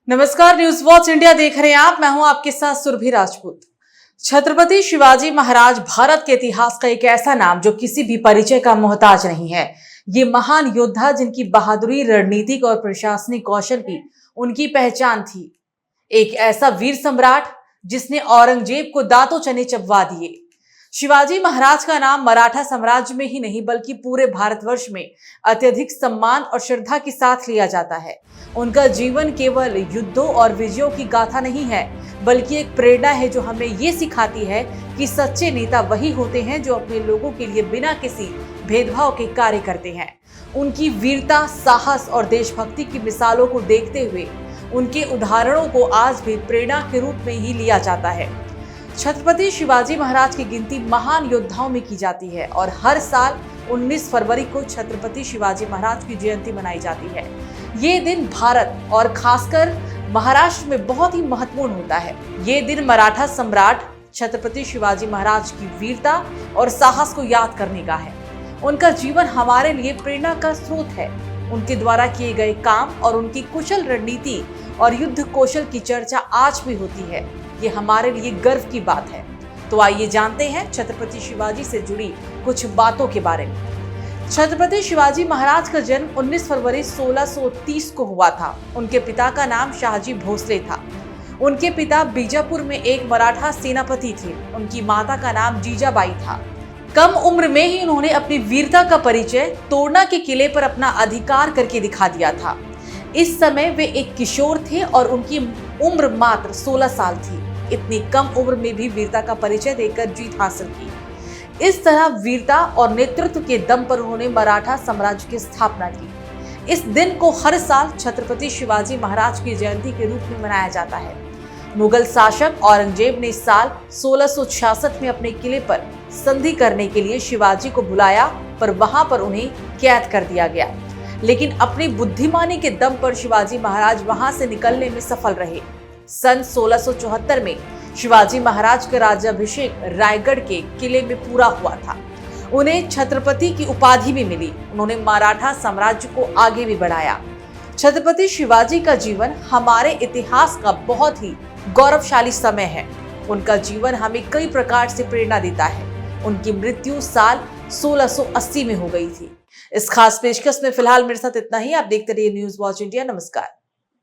नमस्कार, news watch India देख रहे हैं आप। मैं हूं आपके साथ सुरभि राजपूत। छत्रपति शिवाजी महाराज भारत के इतिहास का एक ऐसा नाम जो किसी भी परिचय का मोहताज नहीं है। ये महान योद्धा जिनकी बहादुरी, रणनीतिक और प्रशासनिक कौशल की उनकी पहचान थी। एक ऐसा वीर सम्राट जिसने औरंगजेब को दांतों चने चबवा दिए। शिवाजी महाराज का नाम मराठा साम्राज्य में ही नहीं बल्कि पूरे भारतवर्ष में अत्यधिक सम्मान और श्रद्धा के साथ लिया जाता है। उनका जीवन केवल युद्धों और विजयों की गाथा नहीं है, बल्कि एक प्रेरणा है जो हमें ये सिखाती है कि सच्चे नेता वही होते हैं जो अपने लोगों के लिए बिना किसी भेदभाव के कार्य करते हैं। उनकी वीरता, साहस और देशभक्ति की मिसालों को देखते हुए उनके उदाहरणों को आज भी प्रेरणा के रूप में ही लिया जाता है। छत्रपति शिवाजी महाराज की गिनती महान योद्धाओं में की जाती है और हर साल 19 फरवरी को छत्रपति शिवाजी महाराज की जयंती मनाई जाती है। ये दिन भारत और खासकर महाराष्ट्र में बहुत ही महत्वपूर्ण होता है। ये दिन मराठा सम्राट छत्रपति शिवाजी महाराज की वीरता और साहस को याद करने का है। उनका जीवन हमारे लिए प्रेरणा का स्रोत है। उनके द्वारा किए गए काम और उनकी कुशल रणनीति और युद्ध कौशल की चर्चा आज भी होती है। ये हमारे लिए गर्व की बात है। तो आइए जानते हैं छत्रपति शिवाजी से जुड़ी कुछ बातों के बारे में। छत्रपति शिवाजी महाराज का जन्म 19 फरवरी 1630 को हुआ था। उनके पिता का नाम शाहजी भोसले था। उनके पिता बीजापुर में एक मराठा सेनापति थे। उनकी माता का नाम जीजाबाई था। कम उम्र में ही उन्होंने अपनी वीरता का परिचय तोरना के किले पर अपना अधिकार करके दिखा दिया था। इस समय वे एक किशोर थे और उनकी उम्र मात्र 16 साल थी। इतनी कम उम्र में भी वीरता का परिचय देकर जीत हासिल की। इस तरह वीरता और नेतृत्व के दम पर उन्होंने मराठा साम्राज्य की स्थापना की। इस दिन को हर साल छत्रपति शिवाजी महाराज की जयंती के रूप में मनाया जाता है। मुगल शासक औरंगजेब ने साल 1666 में अपने किले पर संधि करने के लिए शिवाजी को बुलाया, पर वहां पर उन्हें कैद कर दिया गया। लेकिन अपनी बुद्धिमानी के दम पर शिवाजी महाराज वहां से निकलने में सफल रहे। सन 1674 में शिवाजी महाराज का राज्याभिषेक रायगढ़ के किले में पूरा हुआ था। उन्हें छत्रपति की उपाधि भी मिली। उन्होंने मराठा साम्राज्य को आगे भी बढ़ाया। छत्रपति शिवाजी का जीवन हमारे इतिहास का बहुत ही गौरवशाली समय है। उनका जीवन हमें कई प्रकार से प्रेरणा देता है। उनकी मृत्यु साल 1680 में हो गई थी। इस खास पेशकश में फिलहाल मेरे साथ इतना ही। आप देखते रहिए न्यूज वॉच इंडिया। नमस्कार।